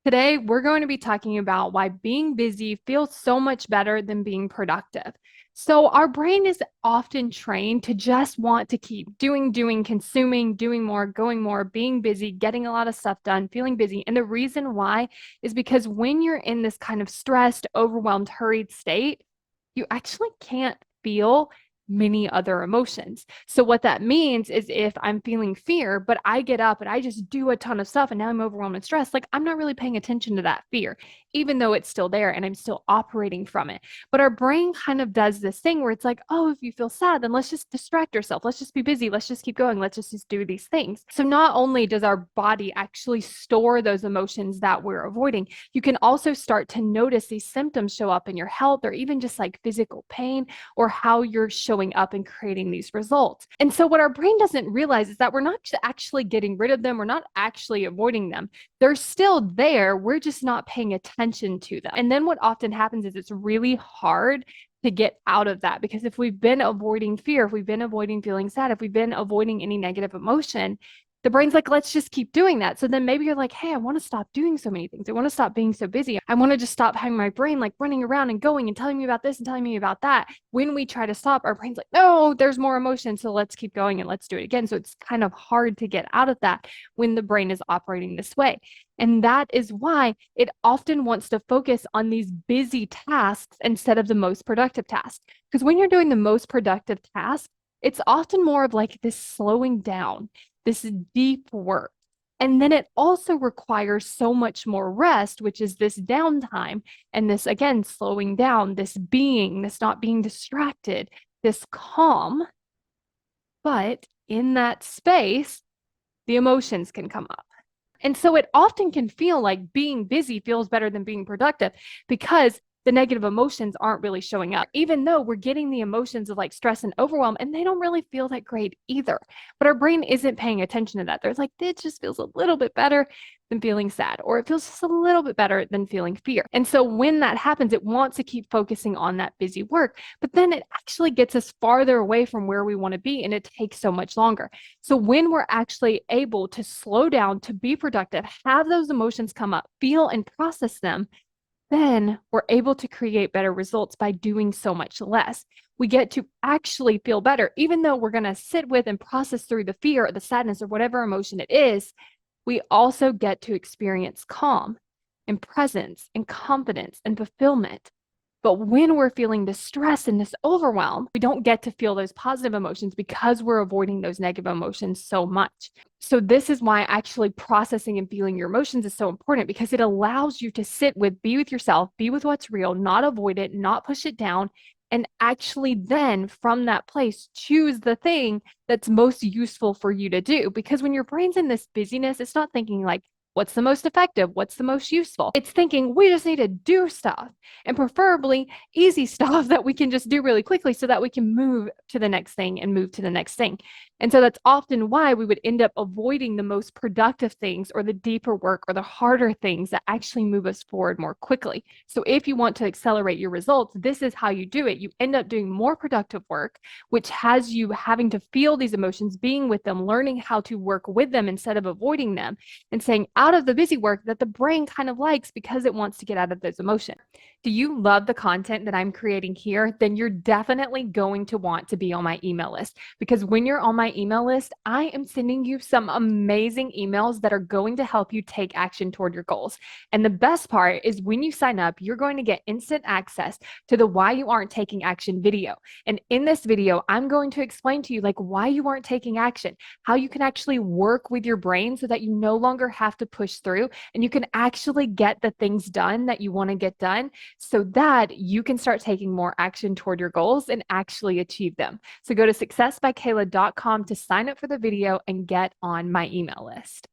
Today, we're going to be talking about why being busy feels so much better than being productive. So, our brain is often trained to just want to keep doing, consuming, doing more, going more, being busy, getting a lot of stuff done, feeling busy. And the reason why is because when you're in this kind of stressed, overwhelmed, hurried state, you actually can't feel many other emotions. So what that means is if I'm feeling fear, but I get up and I just do a ton of stuff and now I'm overwhelmed and stressed, like I'm not really paying attention to that fear, even though it's still there and I'm still operating from it. But our brain kind of does this thing where it's like, oh, if you feel sad, then let's just distract ourselves. Let's just be busy. Let's just keep going. Let's just do these things. So not only does our body actually store those emotions that we're avoiding, you can also start to notice these symptoms show up in your health or even just like physical pain or how you're showing up and creating these results. And so, what our brain doesn't realize is that we're not actually getting rid of them, we're not actually avoiding them. They're still there, we're just not paying attention to them. And then, what often happens is it's really hard to get out of that because if we've been avoiding fear, if we've been avoiding feeling sad, if we've been avoiding any negative emotion, the brain's like, let's just keep doing that. So then maybe you're like, hey, I want to stop doing so many things. I want to stop being so busy. I want to just stop having my brain like running around and going and telling me about this and telling me about that. When we try to stop, our brain's like, no, there's more emotion. So let's keep going and let's do it again. So it's kind of hard to get out of that when the brain is operating this way. And that is why it often wants to focus on these busy tasks instead of the most productive tasks. Because when you're doing the most productive task, it's often more of like this slowing down, this deep work. And then it also requires so much more rest, which is this downtime and this, again, slowing down, this being, this not being distracted, this calm. But in that space, the emotions can come up. And so it often can feel like being busy feels better than being productive because the negative emotions aren't really showing up, even though we're getting the emotions of like stress and overwhelm, and they don't really feel that great either. But our brain isn't paying attention to that. There's like, it just feels a little bit better than feeling sad, or it feels just a little bit better than feeling fear. And so when that happens, it wants to keep focusing on that busy work, but then it actually gets us farther away from where we want to be, and it takes so much longer. So when we're actually able to slow down, to be productive, have those emotions come up, feel and process them, then we're able to create better results by doing so much less. We get to actually feel better, even though we're going to sit with and process through the fear or the sadness or whatever emotion it is. We also get to experience calm and presence and confidence and fulfillment. But when we're feeling this stress and this overwhelm, we don't get to feel those positive emotions because we're avoiding those negative emotions so much. So, this is why actually processing and feeling your emotions is so important because it allows you to sit with, be with yourself, be with what's real, not avoid it, not push it down, and actually then from that place choose the thing that's most useful for you to do. Because when your brain's in this busyness, it's not thinking like, what's the most effective? What's the most useful? It's thinking we just need to do stuff and preferably easy stuff that we can just do really quickly so that we can move to the next thing and move to the next thing. And so that's often why we would end up avoiding the most productive things or the deeper work or the harder things that actually move us forward more quickly. So if you want to accelerate your results, this is how you do it. You end up doing more productive work, which has you having to feel these emotions, being with them, learning how to work with them instead of avoiding them, and saying out of the busy work that the brain kind of likes because it wants to get out of those emotions. Do you love the content that I'm creating here? Then you're definitely going to want to be on my email list because when you're on my email list, I am sending you some amazing emails that are going to help you take action toward your goals. And the best part is when you sign up, you're going to get instant access to the why you aren't taking action video. And in this video, I'm going to explain to you like why you aren't taking action, how you can actually work with your brain so that you no longer have to push through and you can actually get the things done that you want to get done so that you can start taking more action toward your goals and actually achieve them. So go to successbykayla.com to sign up for the video and get on my email list.